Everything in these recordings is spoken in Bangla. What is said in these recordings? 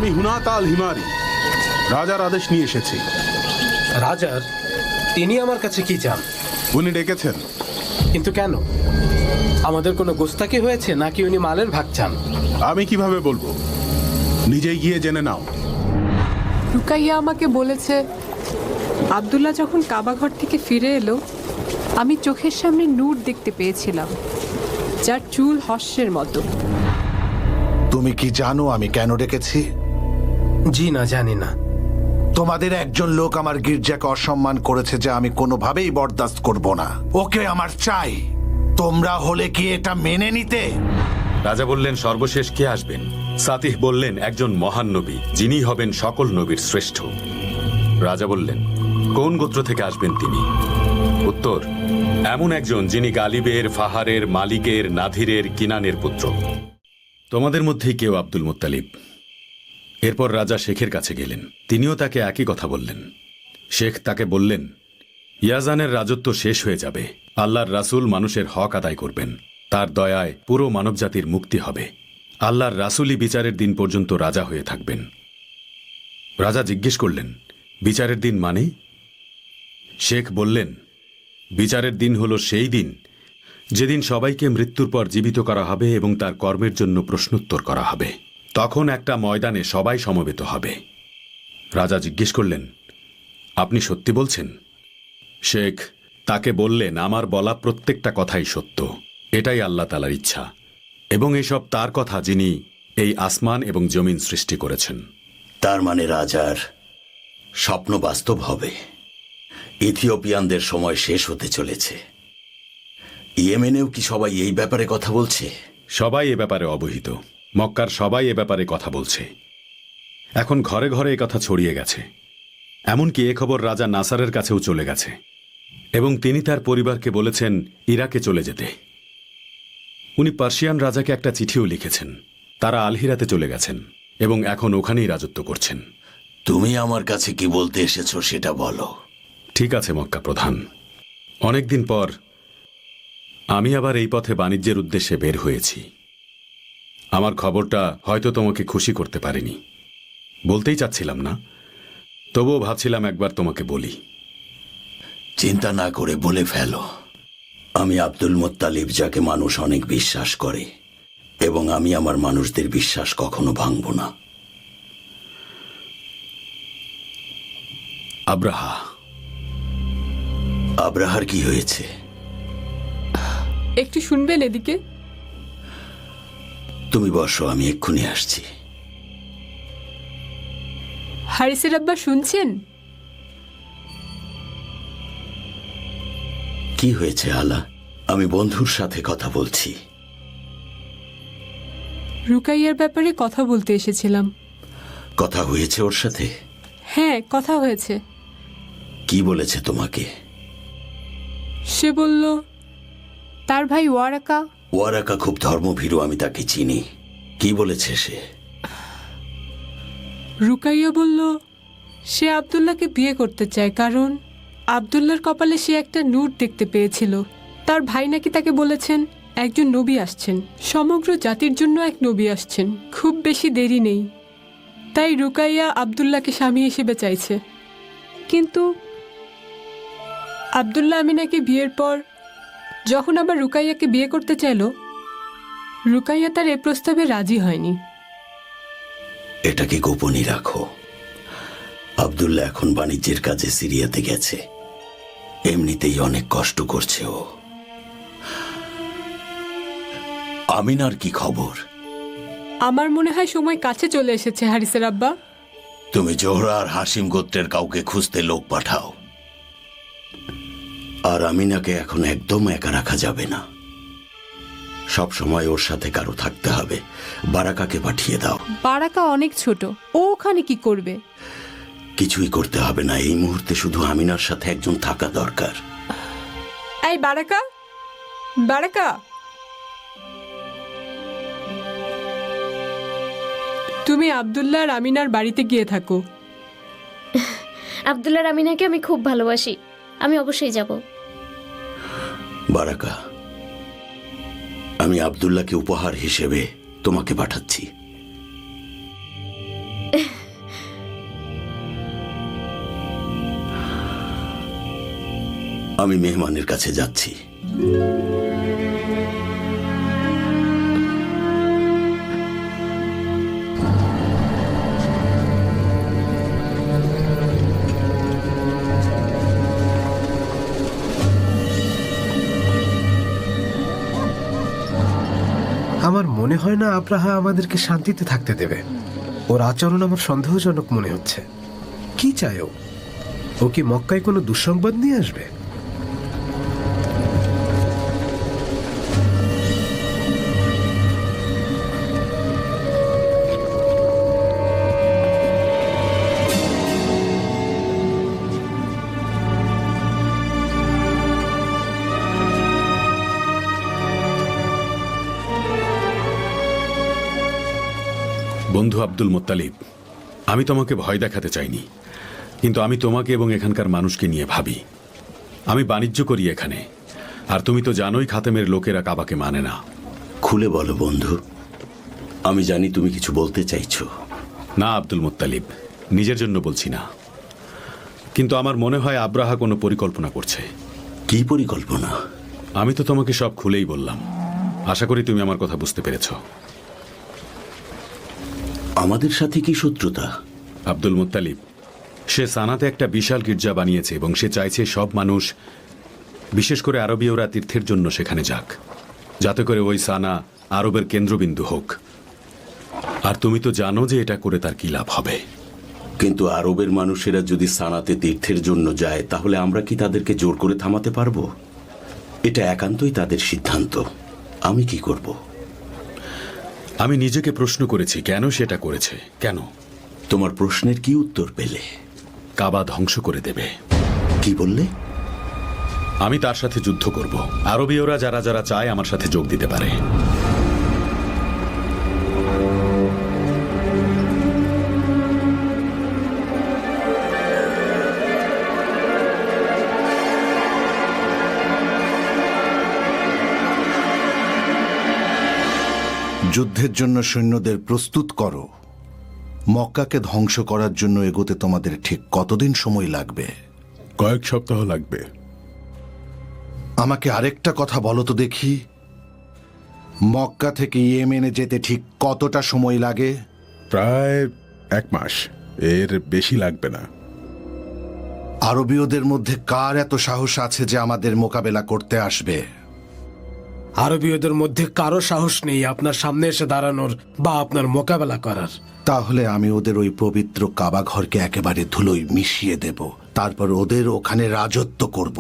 আমি হুনাতা আল হিমারি রাজার আদেশ নিয়ে এসেছি। রাজার? তিনি আমার কাছে কি চান? উনি ডেকেছেন। কিন্তু কেন? আমাদের কোনো গোস্তাকি হয়েছে নাকি উনি মালের ভাগ চান? আমি কিভাবে বলবো, নিজেই গিয়ে জেনে নাও। রুকাইয়া আমাকে বলেছে আব্দুল্লাহ যখন কাবাঘর থেকে ফিরে এলো আমি চোখের সামনে নূর দেখতে পেয়েছিলাম, যার চুল হর্ষের মতো। তুমি কি জানো আমি কেন ডেকেছি? জি না, জানি না। তোমাদের একজন লোক আমার গির্জাকে অসম্মান করেছে, যা আমি কোনোভাবেই বরদাস্ত করব না। ওকে আমার চাই। তোমরা হলে কি এটা মেনে নিতে? রাজা বললেন, সর্বশেষ কে আসবেন? সাতিহ বললেন, একজন মহান নবী, যিনি হবেন সকল নবীর শ্রেষ্ঠ। রাজা বললেন, কোন গোত্র থেকে আসবেন তিনি? উত্তর, এমন একজন যিনি গালিবের, ফাহারের, মালিকের, নাধিরের, কিনানের পুত্র। তোমাদের মধ্যেই কেউ আব্দুল মুত্তালিব। এরপর রাজা শেখের কাছে গেলেন। তিনিও তাকে একই কথা বললেন। শেখ তাকে বললেন, ইয়াজানের রাজত্ব শেষ হয়ে যাবে। আল্লাহর রাসূল মানুষের হক আদায় করবেন। তার দয়ায় পুরো মানবজাতির মুক্তি হবে। আল্লাহর রাসূলই বিচারের দিন পর্যন্ত রাজা হয়ে থাকবেন। রাজা জিজ্ঞেস করলেন, বিচারের দিন মানে? শেখ বললেন, বিচারের দিন হল সেই দিন যেদিন সবাইকে মৃত্যুর পর জীবিত করা হবে এবং তার কর্মের জন্য প্রশ্নোত্তর করা হবে। তখন একটা ময়দানে সবাই সমবেত হবে। রাজা জিজ্ঞেস করলেন, আপনি সত্যি বলছেন? শেখ তাকে বললেন, আমার বলা প্রত্যেকটা কথাই সত্য। এটাই আল্লাহ তাআলার ইচ্ছা, এবং এসব তার কথা যিনি এই আসমান এবং জমিন সৃষ্টি করেছেন। তার মানে রাজার স্বপ্ন বাস্তব হবে। ইথিওপিয়ানদের সময় শেষ হতে চলেছে। ইয়েমেনেও কি সবাই এই ব্যাপারে কথা বলছে? সবাই এ ব্যাপারে অবহিত। মক্কার সবাই এ ব্যাপারে কথা বলছে। এখন ঘরে ঘরে এ কথা ছড়িয়ে গেছে। এমনকি এ খবর রাজা নাসারের কাছেও চলে গেছে, এবং তিনি তার পরিবারকে বলেছেন ইরাকে চলে যেতে। উনি পার্সিয়ান রাজাকে একটা চিঠিও লিখেছেন। তারা আলহিরাতে চলে গেছেন এবং এখন ওখানেই রাজত্ব করছেন। তুমি আমার কাছে কি বলতে এসেছো সেটা বলো। ঠিক আছে মক্কা প্রধান, অনেকদিন পর আমি আবার এই পথে বাণিজ্যের উদ্দেশ্যে বের হয়েছি। আমার খবরটা হয়তো তোমাকে খুশি করতে পারিনি, বলতেই চাচ্ছিলাম না, তবুও ভাবছিলাম একবার তোমাকে বলি। চিন্তা না করে বলে ফেলো। আমি আব্দুল মুত্তালিব, যাকে মানুষ অনেক বিশ্বাস করে, এবং আমি আমার মানুষদের বিশ্বাস কখনো ভাঙব না। আব্রাহা। আব্রাহার কি হয়েছে? একটু শুনবেন এদিকে? তুমি বসো, আমি এক্ষুনি আসছি। হারিসের আব্বা শুনছেন? কি হয়েছে আলা? আমি বন্ধুর সাথে কথা বলছি। রুকাইয়ার ব্যাপারে কথা বলতে এসেছিলাম। কথা হয়েছে ওর সাথে? হ্যাঁ, কথা হয়েছে। কি বলেছে তোমাকে? সে বলল তার ভাই ওয়ারাকা। ওয়ারাকা খুব ধর্মভীরু, আমি তাকে চিনি। কি বলেছে সে? রুকাইয়া বলল সে আব্দুল্লাহকে বিয়ে করতে চায়, কারণ আব্দুল্লাহর কপালে সে একটা নূর দেখতে পেয়েছিল। তার ভাই নাকি তাকে বলেছেন একজন নবী আসছেন, সমগ্র জাতির জন্য এক নবী আসছেন, খুব বেশি দেরি নেই। তাই রুকাইয়া আব্দুল্লাহকে স্বামী হিসেবে চাইছে। কিন্তু আব্দুল্লাহ আমিনাকে বিয়ের পর যখন আবার রুকাইয়াকে বিয়ে করতে চাইল, রুকাইয়া তার এ প্রস্তাবে রাজি হয়নি। এটাকে গোপনই রাখো। আব্দুল্লাহ এখন বাণিজ্যের কাজে সিরিয়াতে গেছে। এমনিতেই অনেক কষ্ট করছে ও। আমিনার কি খবর? আমার মনে হয় সময় কাছে চলে এসেছে হারিসের আব্বা। তুমি জোহরা আর হাসিম গোত্রের কাউকে খুঁজতে লোক পাঠাও। আর আমিনাকে এখন একদম একা রাখা যাবে না। সব সময় ওর সাথে কারো থাকতে হবে। বারাকাকে পাঠিয়ে দাও। বারাকা অনেক ছোট, ও ওখানে কি করবে? কিছুই করতে হবে না, এই মুহূর্তে শুধু আমিনার সাথে একজন থাকা দরকার। এই বারাকা, বারাকা, তুমি আব্দুল্লাহ আর আমিনার বাড়িতে গিয়ে থাকো। আব্দুল্লাহ আর আমিনাকে আমি খুব ভালোবাসি, আমি অবশ্যই যাব। বারাকা, আমি আব্দুল্লাহকে উপহার হিসেবে তোমাকে পাঠাচ্ছি। আমি মেহমানের কাছে যাচ্ছি। আমার মনে হয় না আব্রাহা আমাদেরকে শান্তিতে থাকতে দেবে। ওর আচরণ আমার সন্দেহজনক মনে হচ্ছে। কি চায় ও? ও কি মক্কায় কোনো দুঃসংবাদ নিয়ে আসবে? বন্ধু আব্দুল মোত্তালিব, আমি তোমাকে ভয় দেখাতে চাইনি, কিন্তু আমি তোমাকে এবং এখানকার মানুষকে নিয়ে ভাবি। আমি বাণিজ্য করি এখানে, আর তুমি তো জানোই খাতেমের লোকেরা কাবাকে মানে না। খুলে বলো বন্ধু, আমি জানি তুমি কিছু বলতে চাইছো। না আব্দুল মোত্তালিব, নিজের জন্য বলছি না, কিন্তু আমার মনে হয় আব্রাহা কোনো পরিকল্পনা করছে। কি পরিকল্পনা? আমি তো তোমাকে সব খুলেই বললাম, আশা করি তুমি আমার কথা বুঝতে পেরেছ। আমাদের সাথে কি শত্রুতা? আব্দুল মোত্তালিব, সে সানাতে একটা বিশাল গির্জা বানিয়েছে এবং সে চাইছে সব মানুষ, বিশেষ করে আরবীয়রা, তীর্থের জন্য সেখানে যাক, যাতে করে ওই সানা আরবের কেন্দ্রবিন্দু হোক। আর তুমি তো জানো যে এটা করে তার কি লাভ হবে। কিন্তু আরবের মানুষেরা যদি সানাতে তীর্থের জন্য যায়, তাহলে আমরা কি তাদেরকে জোর করে থামাতে পারবো? এটা একান্তই তাদের সিদ্ধান্ত। আমি কি করব? আমি নিজেকে প্রশ্ন করেছি কেন সেটা করেছে। কেন? তোমার প্রশ্নের কি উত্তর পেলে? কাবা ধ্বংস করে দেবে। কি বললে? আমি তার সাথে যুদ্ধ করব। আরবীয়রা যারা যারা চায় আমার সাথে যোগ দিতে পারে। যুদ্ধের জন্য সৈন্যদের প্রস্তুত করো। মক্কাকে ধ্বংস করার জন্য এগোতে তোমাদের ঠিক কতদিন সময় লাগবে? কয়েক সপ্তাহ লাগবে। আমাকে আরেকটা কথা বলো তো দেখি, মক্কা থেকে ইয়েমেনে যেতে ঠিক কতটা সময় লাগে? প্রায় 1 মাস, এর বেশি লাগবে না। আরবীয়দের মধ্যে কার এত সাহস আছে যে আমাদের মোকাবেলা করতে আসবে? আরবীয়দের মধ্যে কারো সাহস নেই আপনার সামনে এসে দাঁড়ানোর বা আপনার মোকাবেলা করার। তাহলে আমি ওদের ওই পবিত্র কাবা ঘরকে একেবারে ধুলোয় মিশিয়ে দেব, তারপর ওদের ওখানে রাজত্ব করব।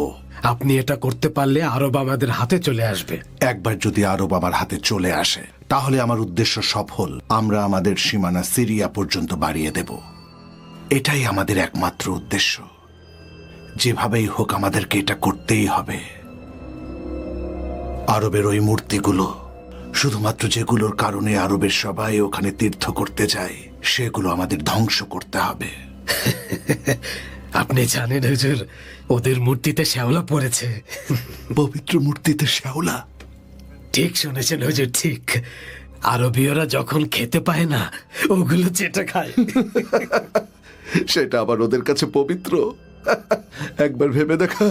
আপনি এটা করতে পারলে আরব আমাদের হাতে চলে আসবে। একবার যদি আরব আমার হাতে চলে আসে, তাহলে আমার উদ্দেশ্য সফল। আমরা আমাদের সীমানা সিরিয়া পর্যন্ত বাড়িয়ে দেব। এটাই আমাদের একমাত্র উদ্দেশ্য। যেভাবেই হোক আমাদেরকে এটা করতেই হবে। আরবের ওই মূর্তিগুলো, শুধুমাত্র যেগুলোর কারণে আরবের সবাই ওখানে তীর্থ করতে যায়, সেগুলো আমাদের ধ্বংস করতে হবে। আপনি জানেন হুজুর, ওদের মূর্তিতে শ্যাওলা পড়েছে। পবিত্র মূর্তিতে শ্যাওলা? ঠিক শুনেছেন হুজুর, ঠিক। আরবীয়রা যখন খেতে পায় না, ওগুলো চেটে খায়। সেটা আবার ওদের কাছে পবিত্র? একবার ভেবে দেখা,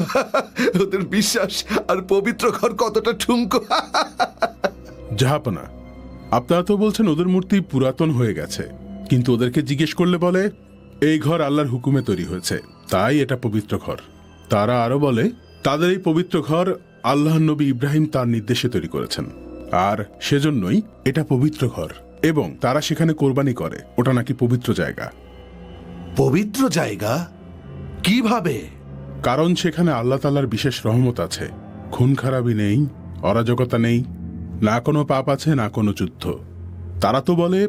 ওদের বিশ্বাস আর পবিত্র ঘর কতটা ঠুনকো। জাহাপনা, আপনারা তো বলছেন ওদের মূর্তি পুরাতন হয়ে গেছে, কিন্তু ওদেরকে জিজ্ঞেস করলে বলে এই ঘর আল্লাহর হুকুমে তৈরি হয়েছে, তাই এটা পবিত্র ঘর। তারা আরো বলে তাদের এই পবিত্র ঘর আল্লাহর নবী ইব্রাহিম তার নির্দেশে তৈরি করেছেন, আর সেজন্যই এটা পবিত্র ঘর, এবং তারা সেখানে কোরবানি করে। ওটা নাকি পবিত্র জায়গা। পবিত্র জায়গা? কিভাবে? কারণ সেখানে আল্লাহ তাআলার বিশেষ রহমত আছে। খুন খারাপি নেই, অরাজকতা নেই, না কোনো পাপ আছে, না কোনো যুদ্ধ। তারা তো বলে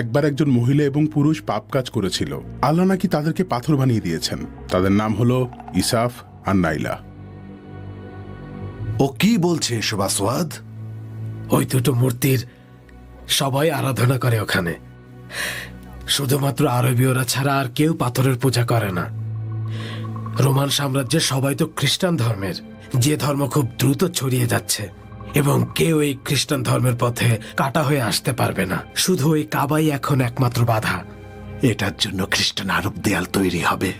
একবার একজন মহিলা এবং পুরুষ পাপ কাজ করেছিল, আল্লাহ নাকি তাদেরকে পাথর বানিয়ে দিয়েছেন। তাদের নাম হলো ইসাফ আর নাইলা। ও কি বলছে এসব আসওয়াদ? ওই দুটো মূর্তির সবাই আরাধনা করে ওখানে। শুধুমাত্র আরবীয়রা ছাড়া আর কেউ পাথরের পূজা করে না। রোমান সাম্রাজ্যের সবাই তো খ্রিস্টান ধর্মের, যে ধর্ম খুব দ্রুত ছড়িয়ে যাচ্ছে, এবং কেউ এই খ্রিস্টান ধর্মের পথে কাটা হয়ে আসতে পারবে না। শুধু ওই কাবাই এখন একমাত্র বাধা। এটার জন্য খ্রিস্টান আরব দেয়াল তৈরি হবে।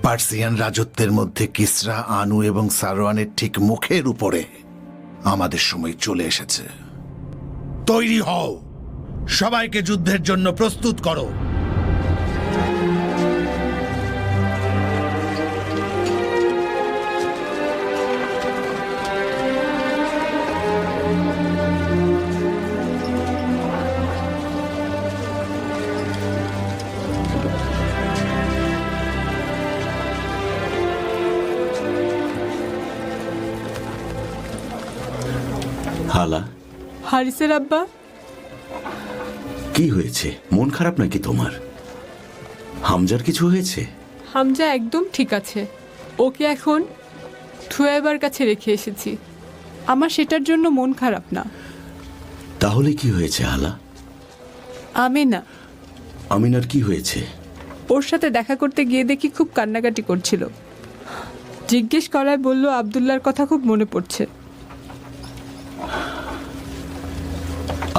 পার্সিয়ান রাজত্বের মধ্যে কিসরা, আনু এবং সারওয়ানের ঠিক মুখের উপরে আমাদের সময় চলে এসেছে। তৈরি হও, সবাইকে যুদ্ধের জন্য প্রস্তুত করো। হালা, হারিসের আব্বা, কি হয়েছে? মন খারাপ নাকি তোমার? হামজার কিছু হয়েছে? হামজা একদম ঠিক আছে। ওকে এখন থুয়াইবার কাছে রেখে এসেছি। আমার সেটার জন্য মন খারাপ না। তাহলে কি হয়েছে হালা? আমিনা, আমিনার কি হয়েছে? ওর সাথে দেখা করতে গিয়ে দেখি খুব কান্নাকাটি করছিল। জিজ্ঞেস করায় বলল আব্দুল্লাহর কথা খুব মনে পড়ছে।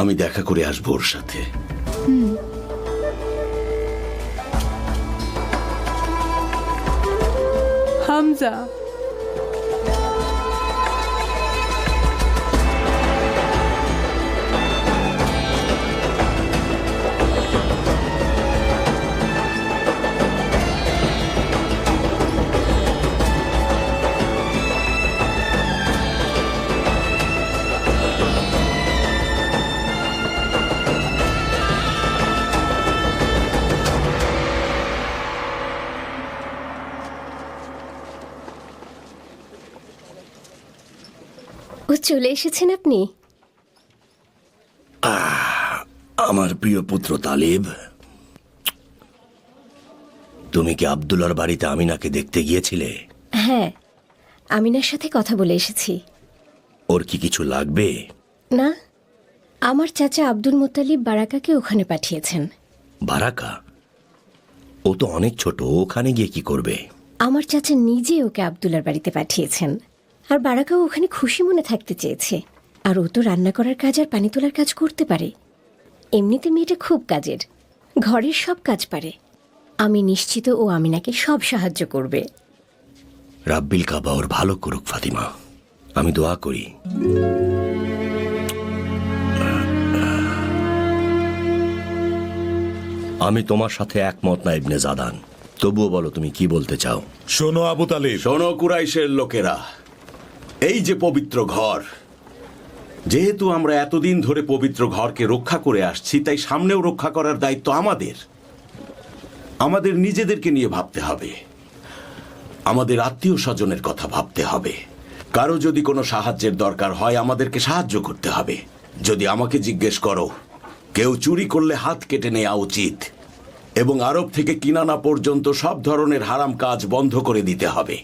আমি দেখা করে আসবো ওর সাথে। হামজা, ও চলে এসেছেন আপনি? আমার প্রিয় পুত্র তালিব, তুমি কি আব্দুল্লার বাড়িতে আমিনাকে দেখতে গিয়েছিলে? হ্যাঁ, আমিনার সাথে কথা বলে এসেছি। ওর কি কিছু লাগবে? না, আমার চাচা আব্দুল মুত্তালিব বারাকাকে ওখানে পাঠিয়েছেন। বারাকা? ও তো অনেক ছোট, ওখানে গিয়ে কি করবে? আমার চাচা নিজে ওকে আব্দুল্লার বাড়িতে পাঠিয়েছেন। আর বারাকাও ওখানে খুশি মনে থাকতে চেয়েছে। আর ও তো রান্না করার কাজ আর পানি তোলার কাজ করতে পারে। এমনিতে মেয়েটা খুব কাজের, ঘরের সব কাজ পারে। আমি নিশ্চিত ও আমিনাকে সব সাহায্য করবে। রাব্বিল কাবা ওর ভালো করুক ফাতিমা, আমি দোয়া করি। আমি তোমার সাথে একমত না ইবনে জাদান, তবুও বলো তুমি কি বলতে চাও। শোনো আবু তালিব, শোনো কুরাইশের লোকেরা, এই যে পবিত্র ঘর, যেহেতু আমরা এতদিন ধরে পবিত্র ঘরকে রক্ষা করে আসছি, তাই সামনেও রক্ষা করার দায়িত্ব আমাদের। আমাদের নিজেদেরকে নিয়ে ভাবতে হবে, আমাদের আত্মীয় স্বজনের কথা ভাবতে হবে। কারো যদি কোনো সাহায্যের দরকার হয় আমাদেরকে সাহায্য করতে হবে। যদি আমাকে জিজ্ঞেস করো, কেউ চুরি করলে হাত কেটে নেওয়া উচিত এবং আরব থেকে কিনানা পর্যন্ত সব ধরনের হারাম কাজ বন্ধ করে দিতে হবে।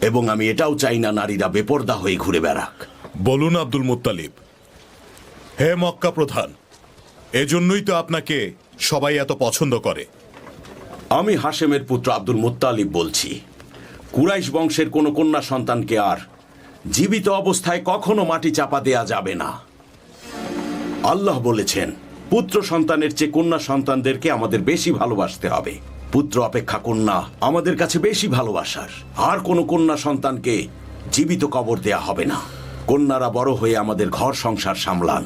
এবং আমি এটাও চাই না নারীরা বেপর্দা হয়ে ঘুরে বেড়াক। বলুন আব্দুল মুত্তালিব। হে মক্কা প্রধান, এজন্যই তো আপনাকে সবাই এত পছন্দ করে। আমি হাশেমের পুত্র আব্দুল মুত্তালিব বলছি। কুরাইশ বংশের কোনো কন্যা সন্তানকে আর জীবিত অবস্থায় কখনো মাটি চাপা দেয়া যাবে না। আল্লাহ বলেছেন, পুত্র সন্তানের চেয়ে কন্যা সন্তানদেরকে আমাদের বেশি ভালোবাসতে হবে। পুত্র অপেক্ষা কন্যা আমাদের কাছে বেশি ভালোবাসার। আর কোনো কন্যা সন্তানকে জীবিত কবর দেয়া হবে না। কন্যারা বড় হয়ে আমাদের ঘর সংসার সামলান,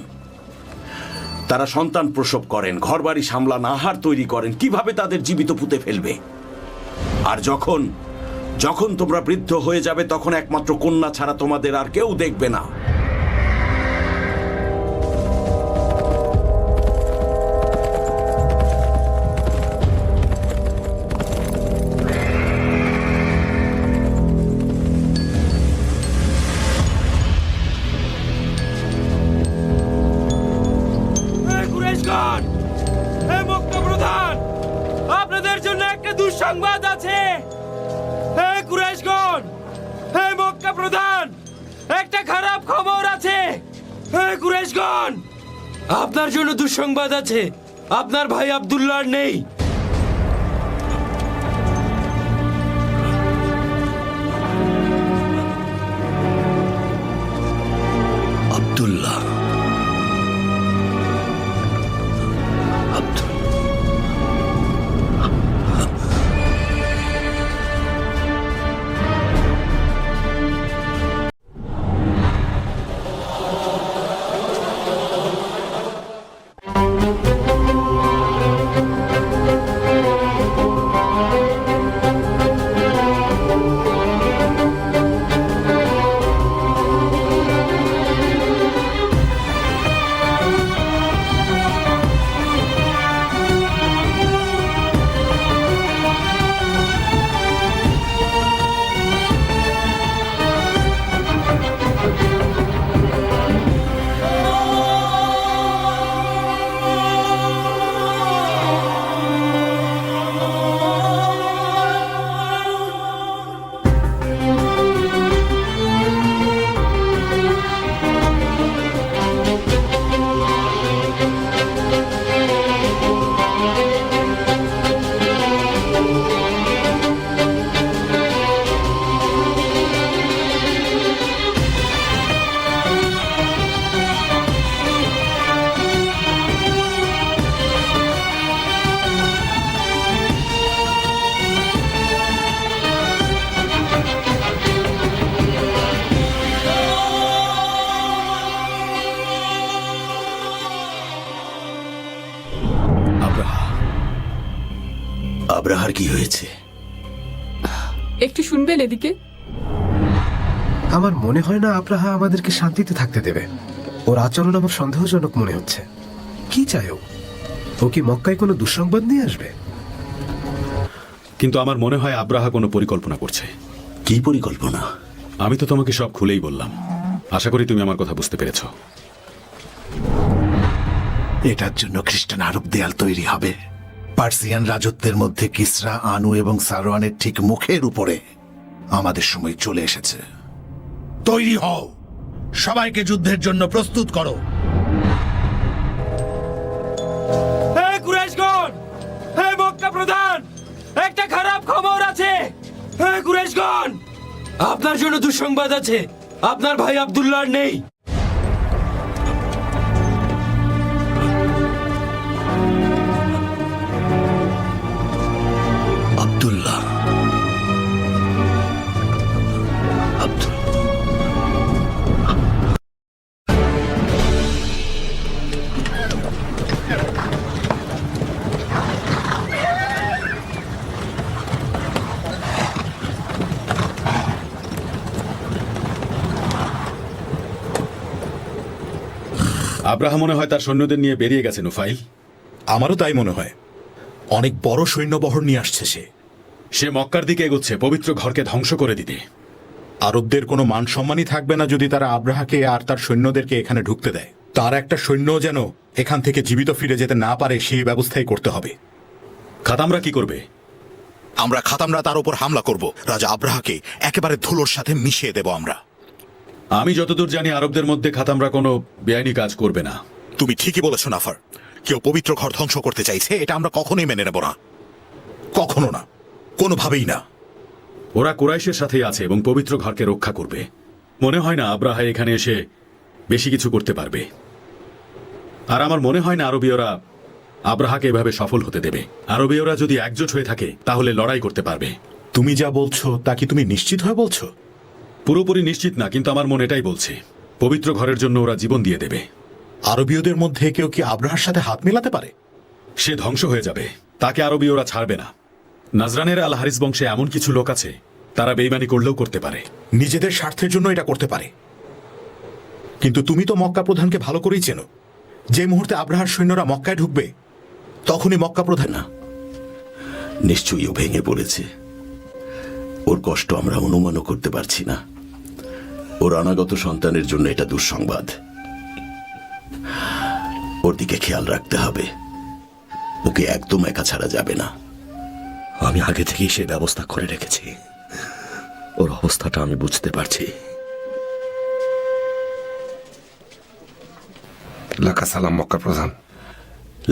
তারা সন্তান প্রসব করেন, ঘরবাড়ি সামলান, আহার তৈরি করেন। কিভাবে তাদের জীবিত পুঁতে ফেলবে? আর যখন যখন তোমরা বৃদ্ধ হয়ে যাবে, তখন একমাত্র কন্যা ছাড়া তোমাদের আর কেউ দেখবে না। আপনাদের জন্য একটা দুঃসংবাদ আছে। হে কুরাইশগণ, হে মক্কা প্রধান, একটা খারাপ খবর আছে। হে কুরাইশগণ, আপনার জন্য দুঃসংবাদ আছে। আপনার ভাই আব্দুল্লাহ আর নেই। আব্দুল্লাহ, আব্রাহার কি হয়েছে? একটু শুনবেন এদিকে। আমার মনে হয় না আব্রাহা আমাদেরকে শান্তিতে থাকতে দেবে। ওর আচরণ আমার সন্দেহজনক মনে হচ্ছে। কি চায় ও? ও কি মক্কায় কোনো দুঃসংবাদ নিয়ে আসবে? কিন্তু আমার মনে হয় আব্রাহা কোনো পরিকল্পনা করছে। কি পরিকল্পনা? আমি তো তোমাকে সব খুলেই বললাম। আশা করি তুমি আমার কথা বুঝতে পেরেছো। এটার জন্য খ্রিস্টান আরব দেয়াল তৈরি হবে। পার্সিয়ান রাজত্বের মধ্যে কিসরা, আনু এবং সারওয়ানের ঠিক মুখের উপরে আমাদের সময় চলে এসেছে। তৈরি হও, সবাইকে যুদ্ধের জন্য প্রস্তুত করো। হে কুরাইশগণ, হে মক্কা প্রধান, একটা খারাপ খবর আছে। হে কুরাইশগণ, আপনার জন্য দুঃসংবাদ আছে। আপনার ভাই আব্দুল্লাহ আর নেই। আব্দুল্লাহ, আব্দুল আব্রাহা মনে হয় তার সৈন্যদের নিয়ে বেরিয়ে গেছে নুফাইল। আমারও তাই মনে হয়। অনেক বড় সৈন্যবহর নিয়ে আসছে সে। সে মক্কার দিকে এগোচ্ছে পবিত্র ঘরকে ধ্বংস করে দিতে। আরবদের কোনো মান সম্মানই থাকবে না যদি তারা আব্রাহাকে আর তার সৈন্যদেরকে এখানে ঢুকতে দেয়। তার একটা সৈন্য যেন এখান থেকে জীবিত ফিরে যেতে না পারে সেই ব্যবস্থাই করতে হবে। খাতামরা কি করবে? আমরা খাতামরা তার উপর হামলা করব। রাজা আব্রাহাকে একেবারে ধুলোর সাথে মিশিয়ে দেব আমরা। আমি যতদূর জানি আরবদের মধ্যে খাতামরা কোনো বেআইনি কাজ করবে না। তুমি ঠিকই বলেছ নাফার। কেউ পবিত্র ঘর ধ্বংস করতে চাইছে, এটা আমরা কখনোই মেনে নেব না। কখনো না, কোনোভাবেই না। ওরা কুরাইশের সাথেই আছে এবং পবিত্র ঘরকে রক্ষা করবে। মনে হয় না আব্রাহা এখানে এসে বেশি কিছু করতে পারবে। আর আমার মনে হয় না আরবীয়রা আব্রাহাকে এভাবে সফল হতে দেবে। আরবীয়রা যদি একজোট হয়ে থাকে তাহলে লড়াই করতে পারবে। তুমি যা বলছো তা কি তুমি নিশ্চিত হয়ে বলছো? পুরোপুরি নিশ্চিত না, কিন্তু আমার মন এটাই বলছে। পবিত্র ঘরের জন্য ওরা জীবন দিয়ে দেবে। আরবীয়দের মধ্যে কেউ কি আব্রাহার সাথে হাত মেলাতে পারে? সে ধ্বংস হয়ে যাবে, তাকে আরবীয়রা ছাড়বে না। নাজরানের আল হারিস বংশে এমন কিছু লোক আছে, তারা বেইমানি করলেও করতে পারে। নিজেদের স্বার্থের জন্য এটা করতে পারে। কিন্তু তুমি তো মক্কা প্রধানকে ভালো করেই চেনো। যে মুহূর্তে আব্রাহার সৈন্যরা মক্কায় ঢুকবে তখনই মক্কা প্রধান না, নিশ্চয়ই ও ভেঙে পড়েছে। ওর কষ্ট আমরা অনুমানও করতে পারছি না। ওর অনাগত সন্তানের জন্য এটা দুঃসংবাদ। ওর দিকে খেয়াল রাখতে হবে। ওকে একদম একা ছাড়া যাবে না। আমি আগে থেকেই সে ব্যবস্থা করে রেখেছি। ওর অবস্থাটা আমি বুঝতে পারছি। লাকা সালাম মক্কা প্রধান।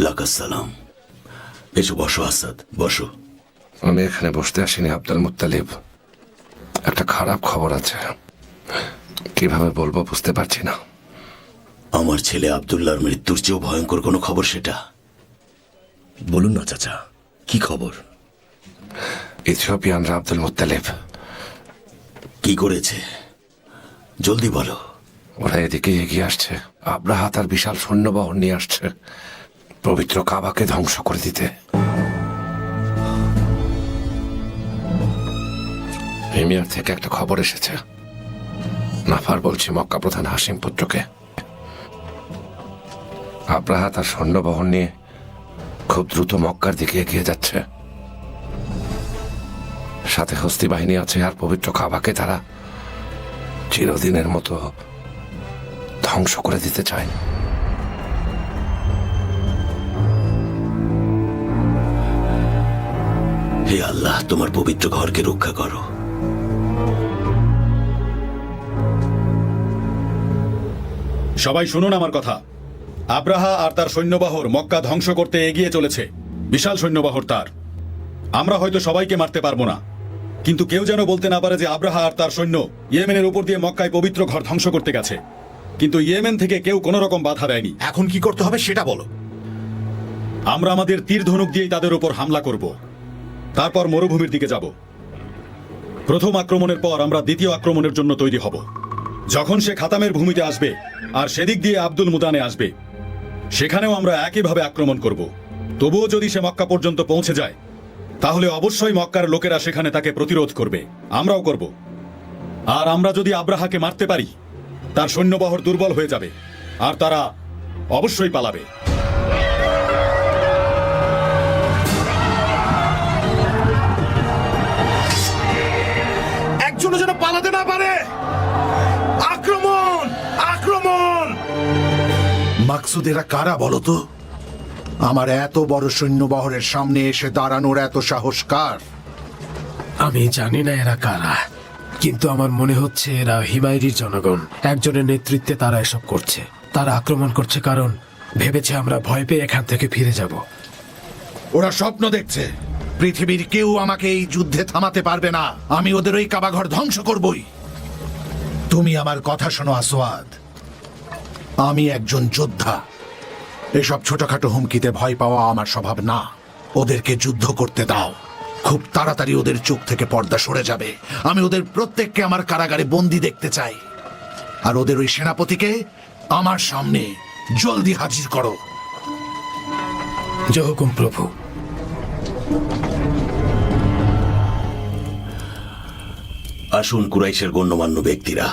লাকাস সালাম। এসো বসো আসাদ, বসো। আমি এখানে বসতে আসিনি আব্দুল মুত্তালিব। একটা খারাপ খবর আছে, কিভাবে বলবো বুঝতে পারছি না। আমার ছেলে আব্দুল্লাহর মৃত্যুর চেয়েও ভয়ঙ্কর কোনো খবর সেটা? বলুন না চাচা, কি খবর? ইথিওপিয়ানরা আব্দুল মুত্তালিব কি করেছে? জলদি বলো। ওরা এদিকে এগিয়ে আসছে। আব্রাহা তার বিশাল সৈন্যবহর নিয়ে আসছে পবিত্র কাবাকে ধ্বংস করে দিতে। হিমিয়ার থেকে একটা খবর এসেছে। নাফার বলছি মক্কা প্রধান হাসিম পুত্রকে। আব্রাহা তার সৈন্যবহর নিয়ে খুব দ্রুত মক্কার দিকে এগিয়ে যাচ্ছে। সাথে হস্তি বাহিনী আছে, আর পবিত্র কাবাকে তারা চিরদিনের মতো ধ্বংস করে দিতে চায়। হে আল্লাহ, তোমার পবিত্র ঘরকে রক্ষা করো। সবাই শুনুন আমার কথা। আব্রাহা আর তার সৈন্যবাহর মক্কা ধ্বংস করতে এগিয়ে চলেছে। বিশাল সৈন্যবাহর তার। আমরা হয়তো সবাইকে মারতে পারবো না, কিন্তু কেউ যেন বলতে না পারে যে আব্রাহা আর তার সৈন্য ইয়েমেনের উপর দিয়ে মক্কায় পবিত্র ঘর ধ্বংস করতে গেছে। কিন্তু ইয়েমেন থেকে কেউ কোনো রকম বাধা দেয়নি। এখন কি করতে হবে সেটা বলো। আমরা আমাদের তীর ধনুক দিয়েই তাদের উপর হামলা করব। তারপর মরুভূমির দিকে যাব। প্রথম আক্রমণের পর আমরা দ্বিতীয় আক্রমণের জন্য তৈরি হব। যখন সে খাতামের ভূমিতে আসবে আর সেদিক দিয়ে আব্দুল মুদানে আসবে, সেখানেও আমরা একইভাবে আক্রমণ করব। তবুও যদি সে মক্কা পর্যন্ত পৌঁছে যায়, তাহলে অবশ্যই মক্কার লোকেরা সেখানে তাকে প্রতিরোধ করবে, আমরাও করব। আর আমরা যদি আব্রাহাকে মারতে পারি, তার সৈন্যবহর দুর্বল হয়ে যাবে আর তারা অবশ্যই পালাবে। একজনও যেন পালাতে না পারে। আক্রমণ, আক্রমণ! মাকসুদেরা কারা বলো তো? আমার এত বড় সৈন্যবহরের সামনে এসে দাঁড়ানোর এত সাহস কার? আমি জানি না এরা কারা, কিন্তু আমার মনে হচ্ছে এরা হিমায়রির জনগণ। একজনের নেতৃত্বে তারা এসব করছে। তারা আক্রমণ করছে কারণ ভেবেছে আমরা ভয় পেয়ে এখান থেকে ফিরে যাব। ওরা স্বপ্ন দেখছে। পৃথিবীর কেউ আমাকে এই যুদ্ধে থামাতে পারবে না। আমি ওদের ওই কাবাঘর ধ্বংস করবই। তুমি আমার কথা শোনো আসওয়াদ, আমি একজন যোদ্ধা। এসব ছোটখাটো হুমকিতে ভয় পাওয়া আমার স্বভাব না। ওদেরকে যুদ্ধ করতে দাও। খুব তাড়াতাড়ি ওদের চোখ থেকে পর্দা সরে যাবে। আমি ওদের প্রত্যেককে আমার কারাগারে বন্দি দেখতে চাই। আর ওদের ওই সেনাপতিকে আমার সামনে জলদি হাজির করো। জয় হুকুম প্রভু। আসুন কুরাইশের গণ্যমান্য ব্যক্তিরা,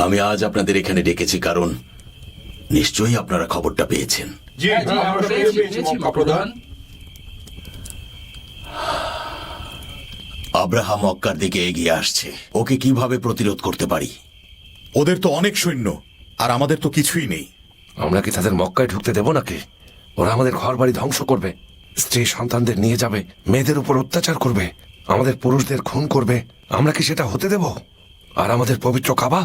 আমি আজ আপনাদের এখানে ডেকেছি কারণ নিশ্চয়ই আপনারা খবরটা পেয়েছেন। আব্রাহা মক্কার দিকে এগিয়ে আসছে। ওকে কিভাবে প্রতিরোধ করতে পারি? ওদের তো অনেক সৈন্য, আর আমাদের তো কিছুই নেই। আমরা কি তাদের মক্কায় ঢুকতে দেব নাকি? ওরা আমাদের ঘর বাড়ি ধ্বংস করবে, স্ত্রী সন্তানদের নিয়ে যাবে, মেয়েদের উপর অত্যাচার করবে, আমাদের পুরুষদের খুন করবে। আমরা কি সেটা হতে দেব? আর আমাদের পবিত্র কাবা,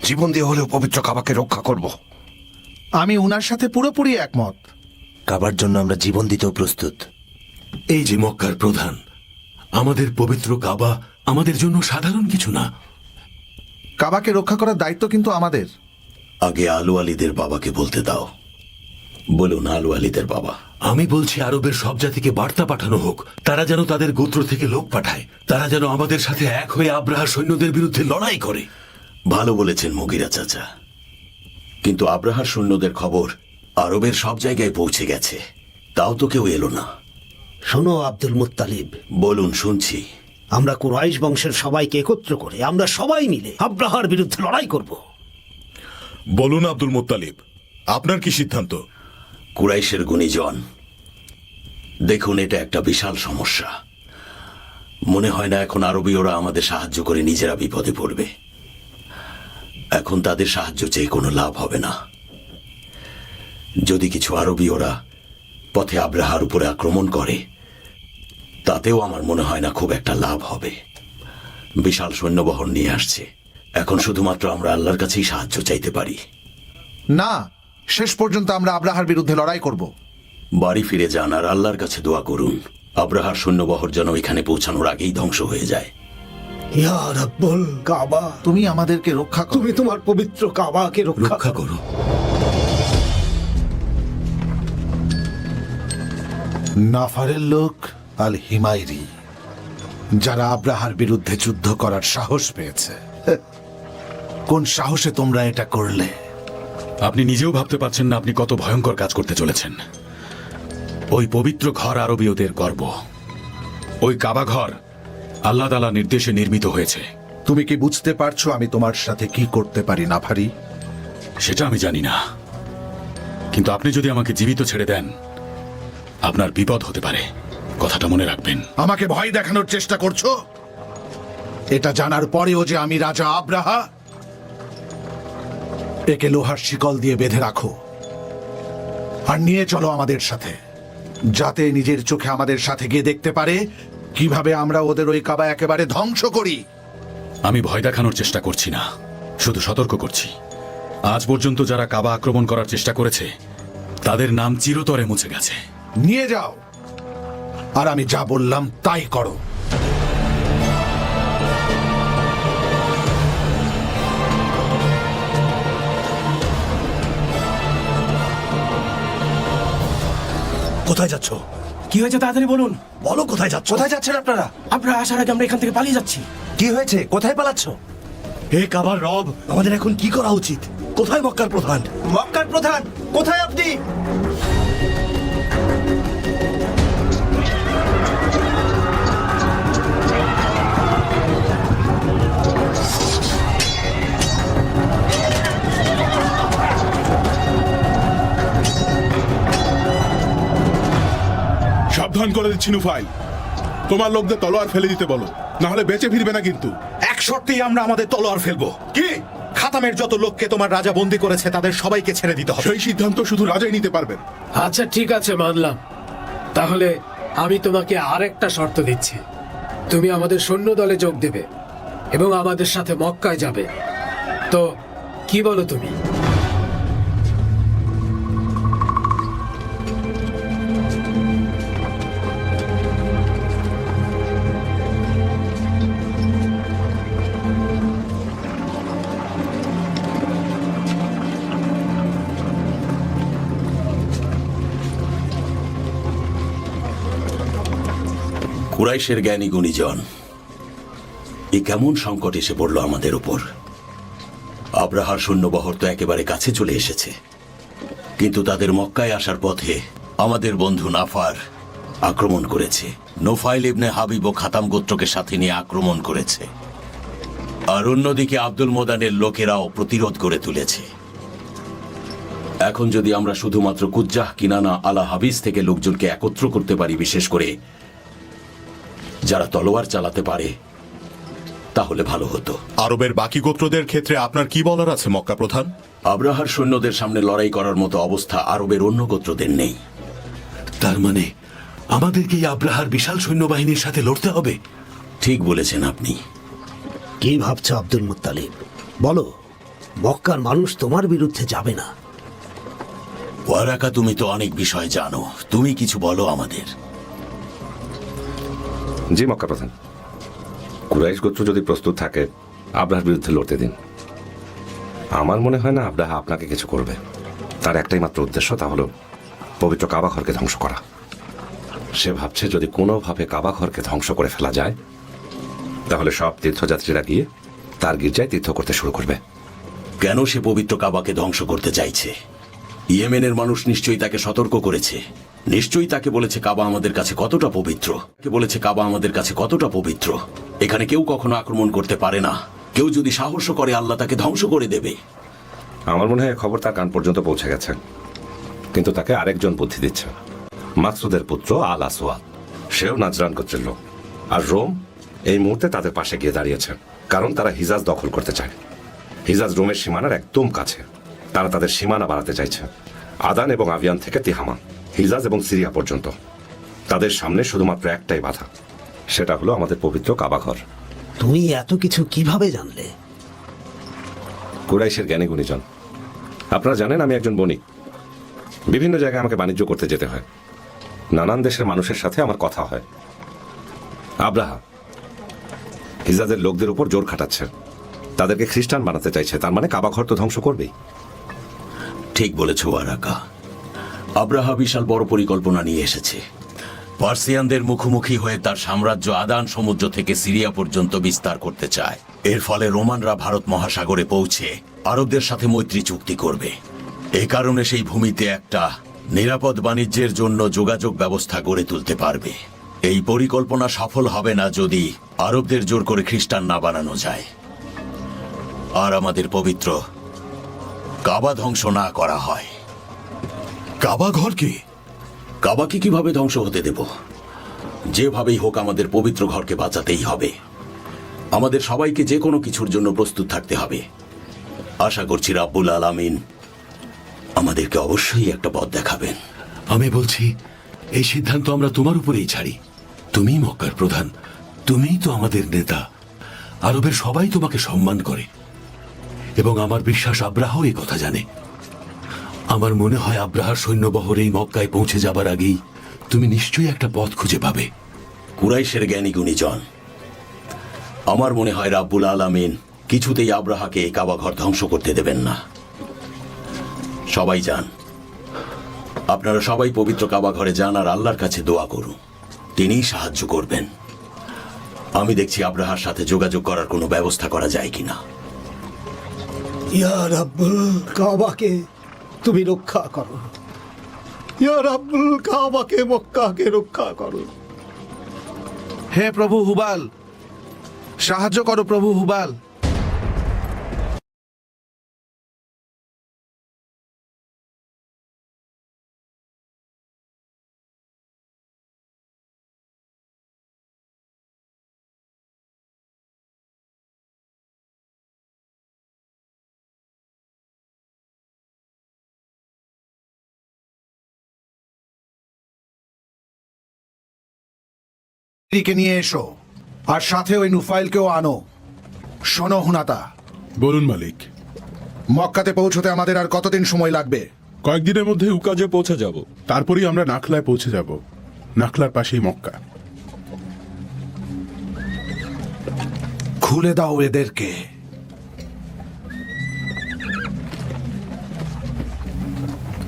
জীবন দিয়ে হলেও পবিত্র কাবাকে রক্ষা করব। আমি উনার সাথে পুরোপুরি একমত। কাবার জন্য আমরা জীবন দিতেও প্রস্তুত। এই যে মক্কার প্রধান, আমাদের পবিত্র কাবা আমাদের জন্য সাধারণ কিছু না। কাবাকে রক্ষা করার দায়িত্ব কিন্তু আমাদের। আগে আলু আলীদের বাবাকে বলতে দাও। বলুন আলু আলীদের বাবা। আমি বলছি আরবের সব জাতিকে বার্তা পাঠানো হোক, তারা যেন তাদের গোত্র থেকে লোক পাঠায়, তারা যেন আমাদের সাথে এক হয়ে আব্রাহার সৈন্যদের বিরুদ্ধে লড়াই করে। ভালো বলেছেন মুগিরা চাচা, কিন্তু আব্রাহার সৈন্যদের খবর আরবের সব জায়গায় পৌঁছে গেছে, তাও তো কেউ এলো না। শোনো আব্দুল মুত্তালিব, বলুন, শুনছি। আমরা কুরাইশ বংশের সবাইকে একত্র করে আমরা সবাই মিলে আব্রাহার বিরুদ্ধে লড়াই করব। বলুন আব্দুল মুত্তালিব, আপনার কি সিদ্ধান্ত? কুরাইশের গুণীজন, দেখুন এটা একটা বিশাল সমস্যা। মনে হয় না এখন আরবীয়রা আমাদের সাহায্য করে নিজেরা বিপদে পড়বে। এখন তাদের সাহায্য চেয়ে কোনো লাভ হবে না। যদি কিছু আরবীয়রা পথে আব্রাহার উপরে আক্রমণ করে, তাতেও আমার মনে হয় না খুব একটা লাভ হবে। বিশাল সৈন্যবহর নিয়ে আসছে। এখন শুধুমাত্র আমরা আল্লাহর কাছেই সাহায্য চাইতে পারি। না, শেষ পর্যন্ত আমরা আব্রাহার বিরুদ্ধে লড়াই করব। বাড়ি ফিরে যান আর আল্লাহর কাছে দোয়া করুন আব্রাহার সৈন্যবহর যেন এখানে পৌঁছানোর আগেই ধ্বংস হয়ে যায়। ইয়া রাব্বুল কাবা, তুমি আমাদেরকে রক্ষা করো। তুমি তোমার পবিত্র কাবাকে রক্ষা করো। নাফারের লোক আল হিমায়রি, যারা আব্রাহার বিরুদ্ধে যুদ্ধ করার সাহস পেয়েছে। কোন সাহসে তোমরা এটা করলে? আপনি নিজেও ভাবতে পারছেন না আপনি কত ভয়ঙ্কর কাজ করতে চলেছেন। ওই পবিত্র ঘর আরবীয়দের গর্ব। ওই কাবা ঘর আল্লাহ তাআলা নির্দেশে নির্মিত হয়েছে। তুমি কি বুঝতে পারছো আমি তোমার সাথে কি করতে পারি নাফারি? সেটা আমি জানি না, কিন্তু আপনি যদি আমাকে জীবিত ছেড়ে দেন, আপনার বিপদ হতে পারে। কথাটা মনে রাখবেন। আমাকে ভয় দেখানোর চেষ্টা করছো? এটা জানার পরেও যে আমি রাজা আব্রাহা? একে লোহার শিকল দিয়ে বেঁধে রাখো আর নিয়ে চলো আমাদের সাথে, যাতে নিজের চোখে আমাদের সাথে গিয়ে দেখতে পারে কিভাবে আমরা ওদের ওই কাবা একেবারে ধ্বংস করি। আমি ভয় দেখানোর চেষ্টা করছি না, শুধু সতর্ক করছি। আজ পর্যন্ত যারা কাবা আক্রমণ করার চেষ্টা করেছে, তাদের নাম চিরতরে মুছে গেছে। নিয়ে যাও, আর আমি যা বললাম তাই করো। কোথায় যাচ্ছ? কি হয়েছে তাড়াতাড়ি বলুন। বলো কোথায় যাচ্ছ? কোথায় যাচ্ছেন আপনারা? আপনারা আসার আগে আমরা এখান থেকে পালিয়ে যাচ্ছি। কি হয়েছে? কোথায় পালাচ্ছ? হে কাবার রব, আমাদের এখন কি করা উচিত? কোথায় মক্কার প্রধান? মক্কার প্রধান কোথায় আপনি? সাবধান করে দিচ্ছি নুফাইল, তোমার লোকদের তলোয়ার ফেলে দিতে বলো, না হলে বেঁচে ফিরবে না কিন্তু। এক শর্তেই আমরা আমাদের তলোয়ার ফেলবো। কি? খাতামের যত লোককে তোমার রাজা বন্দী করেছে তাদের সবাইকে ছেড়ে দিতে হবে। সেই সিদ্ধান্ত শুধু রাজাই নিতে পারবেন। আচ্ছা ঠিক আছে, মানলাম। তাহলে আমি তোমাকে আরেকটা শর্ত দিচ্ছি, তুমি আমাদের সৈন্য দলে যোগ দেবে এবং আমাদের সাথে মক্কায় যাবে। তো কি বলো তুমি? কুরাইশের জ্ঞানী গুণীজন, এ কেমন সংকট এসে পড়ল আমাদের উপর। আব্রাহার সৈন্যবহর তো একেবারে কাছে চলে এসেছে, কিন্তু তাদের মক্কায় আসার পথে আমাদের বন্ধু নাফার আক্রমণ করেছে। নোফাইল ইবনে হাবিব ও খাতাম গোত্রকে সাথে নিয়ে আক্রমণ করেছে, আর অন্যদিকে আব্দুল মোদানের লোকেরাও প্রতিরোধ করে তুলেছে। এখন যদি আমরা শুধুমাত্র কুজ্জাহ, কিনানা, আলা হাবিস থেকে লোকজনকে একত্র করতে পারি, বিশেষ করে যারা তলোয়ার চালাতে পারে, তাহলে ভালো হতো। আরবের বাকি গোত্রদের ক্ষেত্রে আপনার কি বলার আছে মক্কা প্রধান? আব্রাহার সৈন্যদের সামনে লড়াই করার মতো অবস্থা আরবের অন্য গোত্রদের নেই। তার মানে আমাদেরকে এই আব্রাহার বিশাল সৈন্যবাহিনীর সাথে লড়তে হবে? ঠিক বলেছেন আপনি। কি ভাবছো আব্দুল মুত্তালিব? বলো, মক্কার মানুষ তোমার বিরুদ্ধে যাবে না। ওয়ারাকা, তুমি তো অনেক বিষয় জানো, তুমি কিছু বলো আমাদের। জি মক্কা প্রধান, কুরাইশ গোত্র যদি প্রস্তুত থাকে আব্রাহার বিরুদ্ধে লড়তে দিন। আমার মনে হয় না আব্রাহা আপনাকে কিছু করবে। তার একটাই মাত্র উদ্দেশ্য, তা হলো পবিত্র কাবা ঘরকে ধ্বংস করা। সে ভাবছে যদি কোনোভাবে কাবা ঘরকে ধ্বংস করে ফেলা যায়, তাহলে সব তীর্থযাত্রীরা গিয়ে তার গির্জায় তীর্থ করতে শুরু করবে। কেন সে পবিত্র কাবাকে ধ্বংস করতে চাইছে? ইয়েমেনের মানুষ নিশ্চয়ই তাকে সতর্ক করেছে, নিশ্চয়ই তাকে বলেছে কাবা আমাদের কাছে কতটা পবিত্র, কাবা আমাদের কাছে কতটা পবিত্র। এখানে কেউ কখনো আক্রমণ করতে পারে না, কেউ যদি সাহস করে আল্লাহ তাকে ধ্বংস করে দেবে। আমার মনে হয় খবর তার কান পর্যন্ত পৌঁছে গেছে, কিন্তু তাকে আরেকজন বুদ্ধি দিচ্ছে। মাকসুদের পুত্র আল আসওয়াদ, সেও নাজরান গোত্রের লোক, আর রোম এই মুহূর্তে তাদের পাশে গিয়ে দাঁড়িয়েছে, কারণ তারা হিজাজ দখল করতে চায়। হিজাজ রোমের সীমানার একদম কাছে। তারা তাদের সীমানা বাড়াতে চাইছে, আদান এবং আভিয়ান থেকে তিহামা, হিজাজ এবং সিরিয়া পর্যন্ত। তাদের সামনে শুধুমাত্র একটাই বাধা, সেটা হলো আমাদের পবিত্র কাবা ঘর। তুমি এত কিছু কিভাবে জানলে? কুরাইশের জ্ঞানী গুণীজন, আপনারা জানেন আমি একজন বণিক। বিভিন্ন জায়গায় আমাকে বাণিজ্য করতে যেতে হয়, নানান দেশের মানুষের সাথে আমার কথা হয়। আব্রাহা হিজাজের লোকদের উপর জোর খাটাচ্ছে, তাদেরকে খ্রিস্টান বানাতে চাইছে। তার মানে কাবা ঘর তো ধ্বংস করবেই। ঠিক বলেছ ওয়ারাকা, আব্রাহা বিশাল বড় পরিকল্পনা নিয়ে এসেছে। পার্সিয়ানদের মুখোমুখি হয়ে তার সাম্রাজ্য আদান সমুদ্র থেকে সিরিয়া পর্যন্ত বিস্তার করতে চায়। এর ফলে রোমানরা ভারত মহাসাগরে পৌঁছে আরবদের সাথে মৈত্রী চুক্তি করবে। এই কারণে সেই ভূমিতে একটা নিরাপদ বাণিজ্যের জন্য যোগাযোগ ব্যবস্থা গড়ে তুলতে পারবে। এই পরিকল্পনা সফল হবে না যদি আরবদের জোর করে খ্রিস্টান না বানানো যায়, আর আমাদের পবিত্র কাবা ধ্বংস না করা হয়। কাবা ঘরকে কাবাকে কিভাবে ধ্বংস হতে দেব? যেভাবেই হোক আমাদের পবিত্র ঘরকে বাঁচাতেই হবে। আমাদের সবাইকে যে কোনো কিছুর জন্য প্রস্তুত থাকতে হবে। আশা করছি রাব্বুল আলামিন আমাদেরকে অবশ্যই একটা পথ দেখাবেন। আমি বলছি এই সিদ্ধান্ত আমরা তোমার উপরেই ছাড়ি। তুমি মক্কার প্রধান, তুমিই তো আমাদের নেতা। আরবের সবাই তোমাকে সম্মান করে, এবং আমার বিশ্বাস আব্রাহাও এই কথা জানে। আমার মনে হয় আব্রাহার সৈন্যবহর এই মক্কায় পৌঁছে যাবার আগেই তুমি নিশ্চয়ই একটা পথ খুঁজে পাবে। কুরাইশের জ্ঞানী গুণীজন, আমার মনে হয় রাব্বুল আলামিন কিছুতেই আব্রাহাকে এই কাবা ঘর ধ্বংস করতে দেবেন না। সবাই যান, আপনারা সবাই পবিত্র কাবা ঘরে যান আর আল্লাহর কাছে দোয়া করুন, তিনিই সাহায্য করবেন। আমি দেখছি আব্রাহার সাথে যোগাযোগ করার কোনো ব্যবস্থা করা যায় কিনা। ইয়া রাব্বুল কাবাকে তুমি রক্ষা করো, ইয়া রাব্বুল কাবাকে মক্কাকে রক্ষা করো। হে প্রভু হুবাল, সাহায্য করো প্রভু হুবাল। কে নিয়ে এসো, আর সাথে ওই নুফাইলকেও আনো। শোনো হুনাতা, বলুন মালিক। মক্কাতে পৌঁছতে আমাদের আর কতদিন সময় লাগবে? কয়েকদিনের মধ্যে উকাজে পৌঁছে যাব, তারপরেই আমরা নাখলায় পৌঁছে যাব। নাখলার পাশেই মক্কা। খুলে দাও এদেরকে।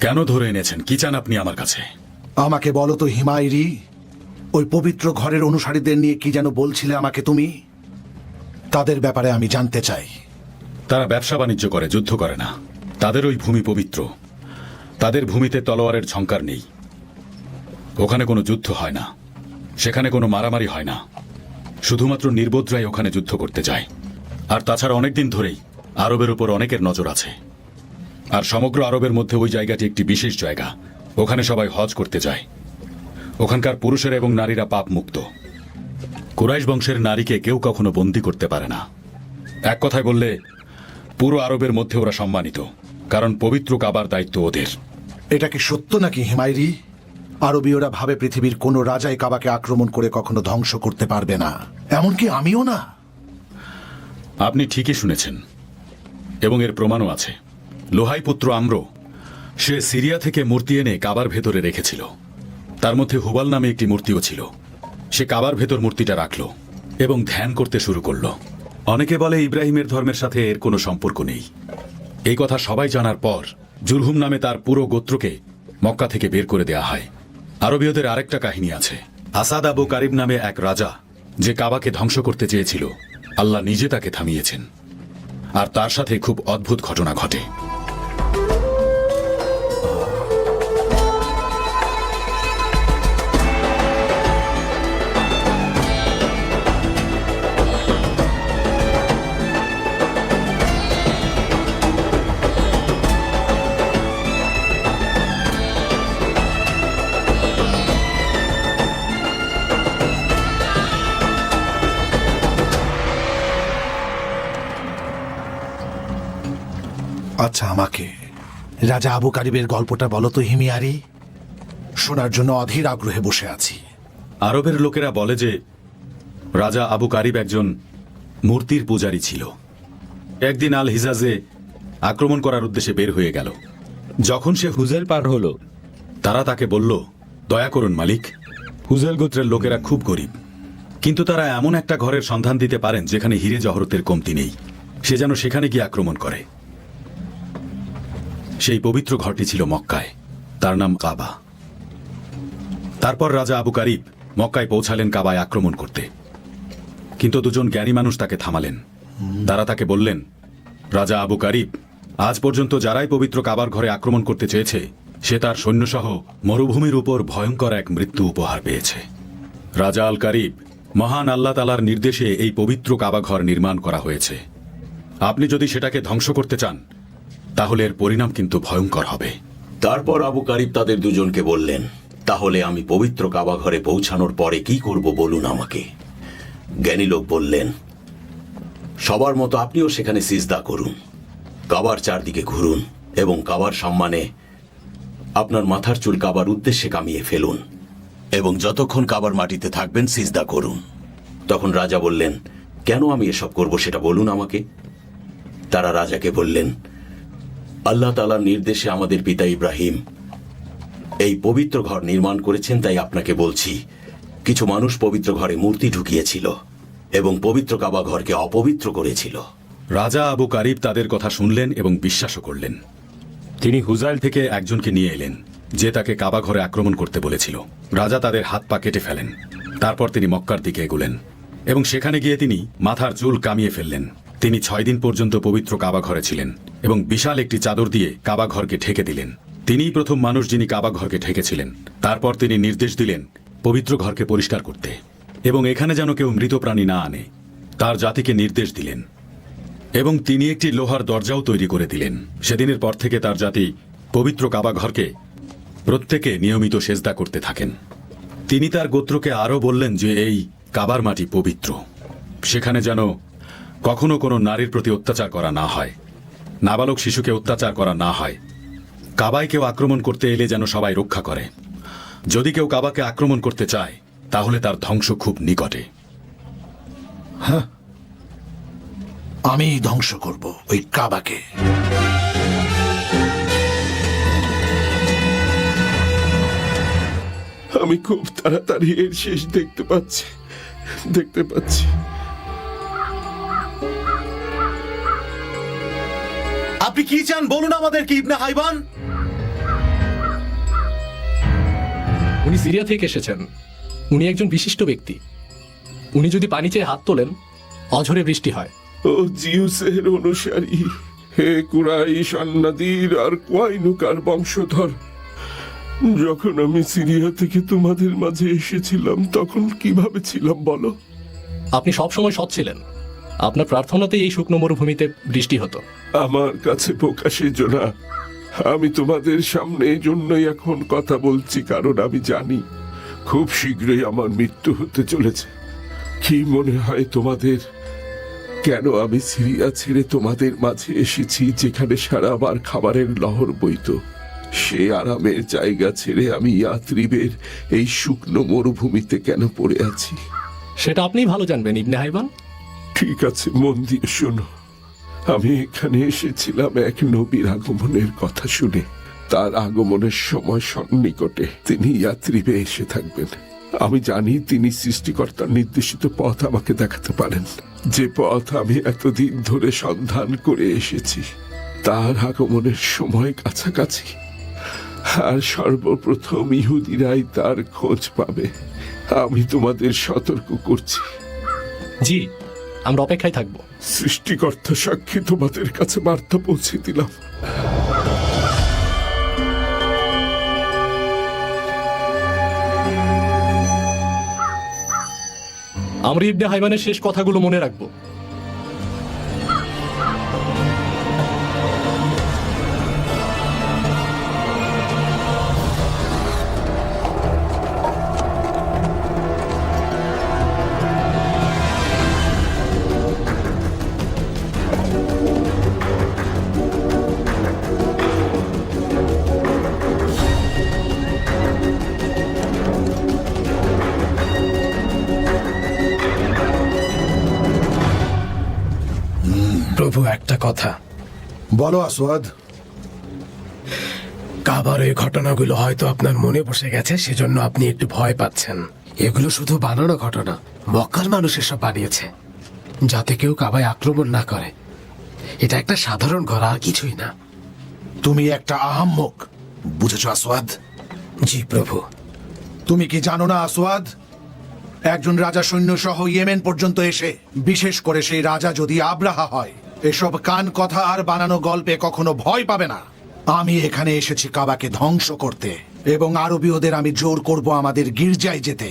কেন ধরে এনেছেন? কি চান আপনি আমার কাছে? আমাকে বলো তো হিমায়রি, ওই পবিত্র ঘরের অনুসারীদের নিয়ে কি যেন বলছিলে আমাকে তুমি? তাদের ব্যাপারে আমি জানতে চাই। তারা ব্যবসা বাণিজ্য করে, যুদ্ধ করে না। তাদের ওই ভূমি পবিত্র। তাদের ভূমিতে তলোয়ারের ঝংকার নেই। ওখানে কোনো যুদ্ধ হয় না, সেখানে কোনো মারামারি হয় না। শুধুমাত্র নির্বোধরাই ওখানে যুদ্ধ করতে যায়। আর তাছাড়া অনেকদিন ধরেই আরবের উপর অনেকের নজর আছে। আর সমগ্র আরবের মধ্যে ওই জায়গাটি একটি বিশেষ জায়গা। ওখানে সবাই হজ করতে যায়। ওখানকার পুরুষেরা এবং নারীরা পাপ মুক্ত। কুরাইশ বংশের নারীকে কেউ কখনো বন্দী করতে পারে না। এক কথায় বললে পুরো আরবের মধ্যে ওরা সম্মানিত, কারণ পবিত্র কাবার দায়িত্ব ওদের। এটা কি সত্য নাকি হিমায়রি? আরবীয়রা ভাবে পৃথিবীর কোনো রাজাই কাবাকে আক্রমণ করে কখনো ধ্বংস করতে পারবে না, এমনকি আমিও না। আপনি ঠিকই শুনেছেন, এবং এর প্রমাণও আছে। লোহাই পুত্র আম্র, সে সিরিয়া থেকে মূর্তি এনে কাবার ভেতরে রেখেছিল। তার মধ্যে হুবাল নামে একটি মূর্তিও ছিল। সে কাবার ভেতর মূর্তিটা রাখল এবং ধ্যান করতে শুরু করল। অনেকে বলে ইব্রাহিমের ধর্মের সাথে এর কোনো সম্পর্ক নেই। এই কথা সবাই জানার পর জুরহুম নামে তার পুরো গোত্রকে মক্কা থেকে বের করে দেয়া হয়। আরবীয়দের আরেকটা কাহিনী আছে। আসাদ আবু কারিব নামে এক রাজা, যে কাবাকে ধ্বংস করতে চেয়েছিল, আল্লাহ নিজে তাকে থামিয়েছেন। আর তার সাথে খুব অদ্ভুত ঘটনা ঘটে। আচ্ছা, আমাকে রাজা আবু কারিবের গল্পটা বলো তো হিমিয়ারি। শোনার জন্য অধীর আগ্রহে বসে আছি। আরবের লোকেরা বলে যে রাজা আবু কারিব একজন মূর্তির পূজারী ছিল। একদিন আল হিজাজে আক্রমণ করার উদ্দেশ্যে বের হয়ে গেল। যখন সে হুজেল পার হলো, তারা তাকে বলল, দয়া করুন মালিক, হুজেল গোত্রের লোকেরা খুব গরিব, কিন্তু তারা এমন একটা ঘরের সন্ধান দিতে পারেন যেখানে হিরে জহরতের কমতি নেই। সে যেন সেখানে গিয়ে আক্রমণ করে। সেই পবিত্র ঘরটি ছিল মক্কায়, তার নাম কাবা। তারপর রাজা আবু কারিব মক্কায় পৌঁছালেন কাবায় আক্রমণ করতে, কিন্তু দুজন জ্ঞানী মানুষ তাকে থামালেন। তারা তাকে বললেন, রাজা আবু কারিব, আজ পর্যন্ত যারাই পবিত্র কাবার ঘরে আক্রমণ করতে চেয়েছে, সে তার সৈন্যসহ মরুভূমির উপর ভয়ঙ্কর এক মৃত্যু উপহার পেয়েছে। রাজা আল কারিব, মহান আল্লাহ তাআলার নির্দেশে এই পবিত্র কাবা ঘর নির্মাণ করা হয়েছে। আপনি যদি সেটাকে ধ্বংস করতে চান, তাহলে এর পরিণাম কিন্তু ভয়ঙ্কর হবে। তারপর আবু কারিব তাদের দুজনকে বললেন, তাহলে আমি পবিত্র কাবা ঘরে পৌঁছানোর পরে কি করব বলুন আমাকে। জ্ঞানী লোক বললেন, সবার মতো আপনিও সেখানে সিজদা করুন, কাবার চারদিকে ঘুরুন এবং কাবার সম্মানে আপনার মাথার চুল কাবার উদ্দেশ্যে কামিয়ে ফেলুন এবং যতক্ষণ কাবার মাটিতে থাকবেন সিজদা করুন। তখন রাজা বললেন, কেন আমি এসব করব সেটা বলুন আমাকে। তারা রাজাকে বললেন, আল্লাহ তাআলার নির্দেশে আমাদের পিতা ইব্রাহিম এই পবিত্র ঘর নির্মাণ করেছেন, তাই আপনাকে বলছি, কিছু মানুষ পবিত্র ঘরে মূর্তি ঢুকিয়েছিল এবং পবিত্র কাবা ঘরকে অপবিত্র করেছিল। রাজা আবু কারিব তাদের কথা শুনলেন এবং বিশ্বাসও করলেন। তিনি হুজাইল থেকে একজনকে নিয়ে এলেন, যে তাকে কাবা ঘরে আক্রমণ করতে বলেছিল। রাজা তাদের হাত পা কেটে ফেলেন। তারপর তিনি মক্কার দিকে এগুলেন এবং সেখানে গিয়ে তিনি মাথার চুল কামিয়ে ফেললেন। তিনি 6 দিন পর্যন্ত পবিত্র কাবা ঘরে ছিলেন এবং বিশাল একটি চাদর দিয়ে কাবা ঘরকে ঢেকে দিলেন। তিনিই প্রথম মানুষ যিনি কাবা ঘরকে ঢেকেছিলেন। তারপর তিনি নির্দেশ দিলেন পবিত্র ঘরকে পরিষ্কার করতে এবং এখানে যেন কেউ মৃত প্রাণী না আনে। তার জাতিকে নির্দেশ দিলেন এবং তিনি একটি লোহার দরজাও তৈরি করে দিলেন। সেদিনের পর থেকে তার জাতি পবিত্র কাবা ঘরকে প্রত্যেকে নিয়মিত সেজদা করতে থাকেন। তিনি তার গোত্রকে আরও বললেন যে এই কাবার মাটি পবিত্র, সেখানে যেন কখনো কোনো নারীর প্রতি অত্যাচার করা না হয়, নাবালক শিশুকে অত্যাচার করা না হয়। কাবায় কেউ আক্রমণ করতে এলে যেন সবাই রক্ষা করে। যদি কেউ কাবাকে আক্রমণ করতে চায়, তাহলে তার ধ্বংস খুব নিকটে। আমি ধ্বংস করব ওই কাবাকে। আমি খুব তাড়াতাড়ি এর শেষ দেখতে পাচ্ছি। আপনি কি চান বলুন আমাদেরকে ইবনে হাইবান। উনি সিরিয়া থেকে এসেছেন। উনি একজন বিশিষ্ট ব্যক্তি। উনি যদি পানি চেয়ে হাত তোলেন, অঝরে বৃষ্টি হয়। ও জিউসের অনুসারী, হে কুরাইশ, আন্নাদির আর কোয়াইনুকার বংশধর, যখন আমি সিরিয়া থেকে তোমাদের মাঝে এসেছিলাম তখন কিভাবে ছিলাম বলো? আপনি সবসময় সৎ ছিলেন। আপনার প্রার্থনাতেই এই শুকনো মরুভূমিতে বৃষ্টি হতো। আমার কাছে প্রকাশে না, আমি তোমাদের সামনে এই জন্যই এখন কথা বলছি, কারণ আমি জানি খুব শীঘ্রই আমার মৃত্যু হতে চলেছে। কি মনে হয় তোমাদের কেন আমি সিরিয়া ছেড়ে তোমাদের মাঝে এসেছি, যেখানে সারা বার খাবারের লহর বইত? সে আরামের জায়গা ছেড়ে আমি ইয়াত্রিবের এই শুকনো মরুভূমিতে কেন পড়ে আছি? সেটা আপনিই ভালো জানবেন ইবনে হাইবান। ঠিক আছে, মন দিয়ে শোনো। আমি এখানে এসেছিলাম এক নবীর আগমনের কথা শুনে। তার আগমনের সময় সন্নিকটে তিনি ইয়াত্রিবে এসে থাকবেন। আমি জানি তিনি সৃষ্টিকর্তার নির্দেশিত পথ আমাকে দেখাতে পারেন, যে পথ আমি এতদিন ধরে সন্ধান করে এসেছি। তার আগমনের সময় কাছাকাছি, আর সর্বপ্রথম ইহুদিরাই তার খোঁজ পাবে। আমি তোমাদের সতর্ক করছি। জি, আমরা অপেক্ষায় থাকব। সৃষ্টিকর্তা সাক্ষী, তোমাদের কাছে বার্তা পৌঁছে দিলাম। আমরা ইবনে হাইবানের শেষ কথাগুলো মনে রাখবো। প্রভু, একটা কথা বলো আসওয়াদ। কাবার এই ঘটনাগুলো হয়তো আপনার মনে বসে গেছে, সেজন্য আপনি একটু ভয় পাচ্ছেন। এগুলো শুধু বানানো ঘটনা। মক্কার মানুষ এসব বানিয়েছে যাতে কেউ কাবায় আক্রমণ না করে। এটা একটা সাধারণ ঘর, আর কিছুই না। তুমি একটা আহাম্মক, বুঝেছ আসওয়াদ? জি প্রভু। তুমি কি জানো না আসওয়াদ, একজন রাজা সৈন্য সহ ইয়েমেন পর্যন্ত এসে, বিশেষ করে সেই রাজা যদি আব্রাহা হয়, এসব কান কথা আর বানানো গল্পে কখনো ভয় পাবে না। আমি এখানে এসেছি কাবাকে ধ্বংস করতে, এবং আরবীয়দের আমি জোর করব আমাদের গির্জায় যেতে,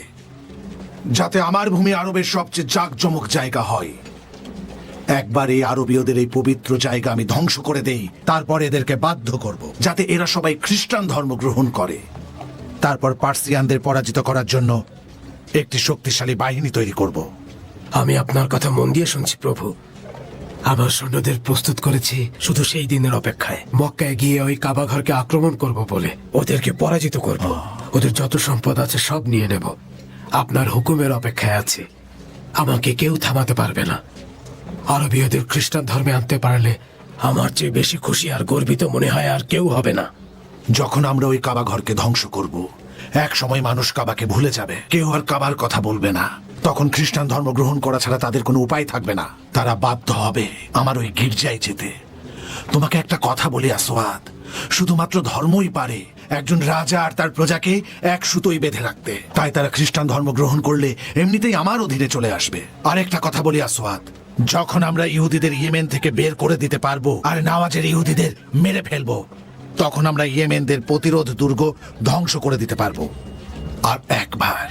যাতে আমার ভূমি আরবের সবচেয়ে জাঁকজমক জায়গা হয়। একবার এই আরবীয়দের এই পবিত্র জায়গা আমি ধ্বংস করে দেই, তারপর এদেরকে বাধ্য করব যাতে এরা সবাই খ্রিস্টান ধর্ম গ্রহণ করে। তারপর পার্সিয়ানদের পরাজিত করার জন্য একটি শক্তিশালী বাহিনী তৈরি করব। আমি আপনার কথা মন দিয়ে শুনছি প্রভু। আমার সৈন্যদের প্রস্তুত করেছি শুধু সেই দিনের অপেক্ষায়। মক্কায় গিয়ে ওই কাবা ঘরকে আক্রমণ করব বলে ওদেরকে পরাজিত করব। ওদের যত সম্পদ আছে সব নিয়ে নেব। আপনার হুকুমের অপেক্ষায় আছি। আমাকে কেউ থামাতে পারবে না। আরবীয়দের খ্রিস্টান ধর্মে আনতে পারলে আমার চেয়ে বেশি খুশি আর গর্বিত মনে হয় আর কেউ হবে না। যখন আমরা ওই কাবা ঘরকে ধ্বংস করব, এক সময় মানুষ কাবাকে ভুলে যাবে, কেউ আর কাবার কথা বলবে না। তখন খ্রিস্টান ধর্ম গ্রহণ করা ছাড়া তাদের কোনো উপায় থাকবে না। তারা বাধ্য হবে আমার ওই গির্জায় যেতে। তোমাকে একটা কথা বলি আসওয়াদ, শুধুমাত্র ধর্মই পারে একজন রাজা আর তার প্রজাকে এক সুতোই বেঁধে রাখতে। তাই তারা খ্রিস্টান ধর্ম গ্রহণ করলে এমনিতেই আমার অধীনে চলে আসবে। আরেকটা কথা বলি আসওয়াদ, যখন আমরা ইহুদিদের ইয়েমেন থেকে বের করে দিতে পারবো আর নামাজের ইহুদিদের মেরে ফেলবো, তখন আমরা ইয়েমেনদের প্রতিরোধ দুর্গ ধ্বংস করে দিতে পারবো। আর একবার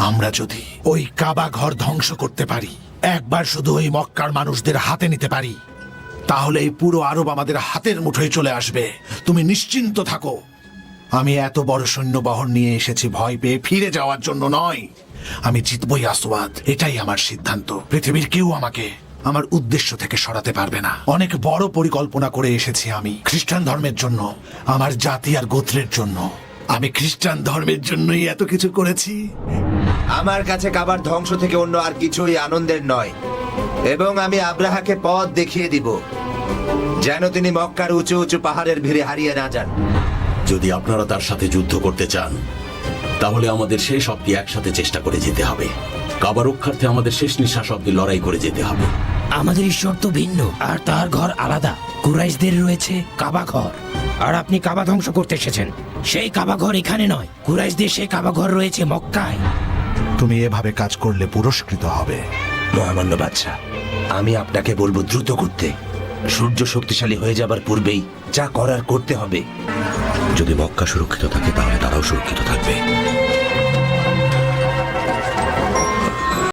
আমরা যদি ওই কাবা ঘর ধ্বংস করতে পারি, একবার শুধু ওই মক্কার মানুষদের হাতে নিতে পারি, তাহলে এই পুরো আরব আমাদের হাতের মুঠোয় চলে আসবে। তুমি নিশ্চিন্ত থাকো। আমি এত বড় সৈন্যবহর নিয়ে এসেছি ভয় পেয়ে ফিরে যাওয়ার জন্য নয়। আমি জিতবই আসওয়াদ, এটাই আমার সিদ্ধান্ত। পৃথিবীর কেউ আমাকে আমার উদ্দেশ্য থেকে সরাতে পারবে না। অনেক বড় পরিকল্পনা করে এসেছি আমি খ্রিস্টান ধর্মের জন্য, আমার জাতি আর গোত্রের জন্য। আমি খ্রিস্টান ধর্মের জন্যই এত কিছু করেছি। আমার কাছে কাবার ধ্বংস থেকে অন্য আর কিছুই আনন্দের নয়, এবং আমি আব্রাহাকে পথ দেখিয়ে দিব যেন তিনি মক্কার উঁচু উঁচু পাহাড়ের ভিড়ে হারিয়ে না যান। যদি আপনারা তার সাথে যুদ্ধ করতে চান তাহলে আমাদের শেষ অব্দি একসাথে চেষ্টা করে যেতে হবে। কাবা রক্ষার্থে আমাদের শেষ নিঃশ্বাস অব্দি লড়াই করে যেতে হবে। আমাদের ঈশ্বর তো ভিন্ন, আর তার ঘর আলাদা। কুরাইশদের রয়েছে কাবা ঘর, আর আপনি কাবা ধ্বংস করতে এসেছেন। সেই কাবা ঘর এখানে নয়, কুরাইশদের সেই কাবা ঘর রয়েছে মক্কায়। তুমি এভাবে কাজ করলে পুরস্কৃত হবে। মহামান্য বাদশা, আমি আপনাকে বলবো দ্রুত করতে। সূর্য শক্তিশালী হয়ে যাবার পূর্বেই যা করার করতে হবে। যদি মক্কা সুরক্ষিত থাকে তাহলে তারাও সুরক্ষিত